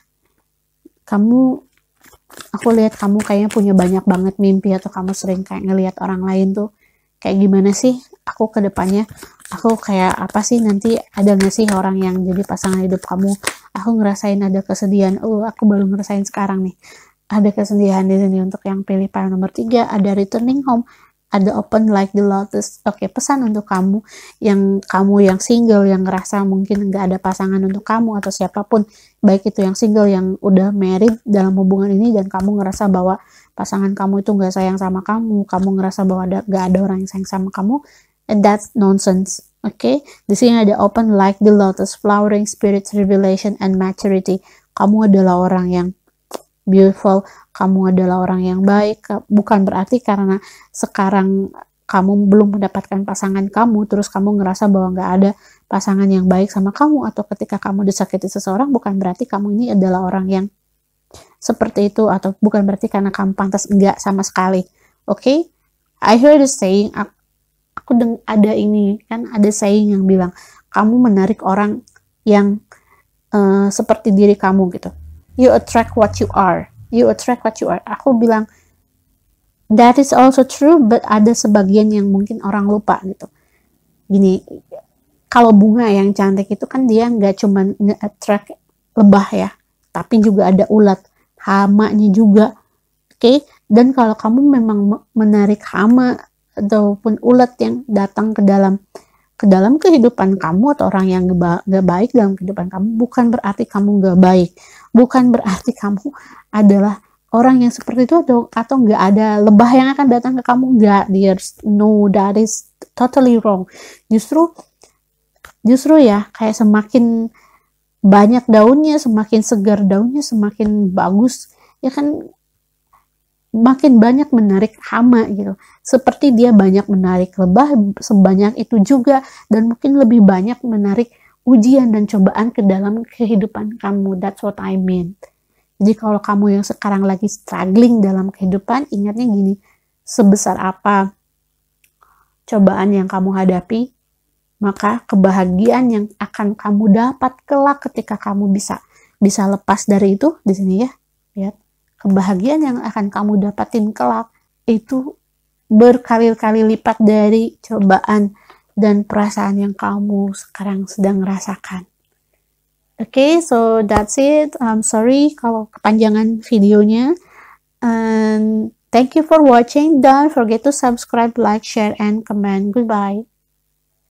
aku lihat kamu kayaknya punya banyak banget mimpi, atau kamu sering kayak ngelihat orang lain tuh kayak gimana sih aku ke depannya, aku kayak apa sih nanti, ada gak sih orang yang jadi pasangan hidup kamu. Aku ngerasain ada kesedihan, aku baru ngerasain sekarang nih, ada kesedihan di sini untuk yang pilih pile nomor 3, ada returning home, ada open like the lotus. Oke, pesan untuk kamu yang single, yang ngerasa mungkin nggak ada pasangan untuk kamu, atau siapapun, baik itu yang single, yang udah married dalam hubungan ini, dan kamu ngerasa bahwa pasangan kamu itu nggak sayang sama kamu ngerasa bahwa nggak ada orang yang sayang sama kamu, and that's nonsense. Oke, di sini ada open like the lotus, flowering spirits, revelation, and maturity. Kamu adalah orang yang beautiful, kamu adalah orang yang baik. Bukan berarti karena sekarang kamu belum mendapatkan pasangan kamu, terus kamu ngerasa bahwa nggak ada pasangan yang baik sama kamu, atau ketika kamu disakiti seseorang, bukan berarti kamu ini adalah orang yang seperti itu, atau bukan berarti karena kamu pantas, enggak sama sekali. Oke? I heard the saying, ada ini kan, ada saying yang bilang kamu menarik orang yang seperti diri kamu gitu. You attract what you are. You attract what you are. Aku bilang that is also true, but ada sebagian yang mungkin orang lupa gitu. Gini, kalau bunga yang cantik itu kan dia nggak cuma nge-attract lebah ya, tapi juga ada ulat, hamanya juga. Oke? Dan kalau kamu memang menarik hama ataupun ulat yang datang ke dalam kehidupan kamu, atau orang yang gak baik dalam kehidupan kamu, bukan berarti kamu gak baik, bukan berarti kamu adalah orang yang seperti itu, atau gak ada lebah yang akan datang ke kamu. Gak, no, that is totally wrong. Justru ya, kayak semakin banyak daunnya, semakin segar daunnya, semakin bagus ya kan, makin banyak menarik hama gitu. Seperti dia banyak menarik lebah, sebanyak itu juga, dan mungkin lebih banyak menarik ujian dan cobaan ke dalam kehidupan kamu. That's what I mean. Jadi kalau kamu yang sekarang lagi struggling dalam kehidupan, ingatnya gini, sebesar apa cobaan yang kamu hadapi, maka kebahagiaan yang akan kamu dapat kelak ketika kamu bisa lepas dari itu, di sini ya, lihat. Kebahagiaan yang akan kamu dapatin kelak itu berkali-kali lipat dari cobaan dan perasaan yang kamu sekarang sedang rasakan. Okay, so that's it. I'm sorry kalau kepanjangan videonya. And thank you for watching. Don't forget to subscribe, like, share, and comment. Goodbye.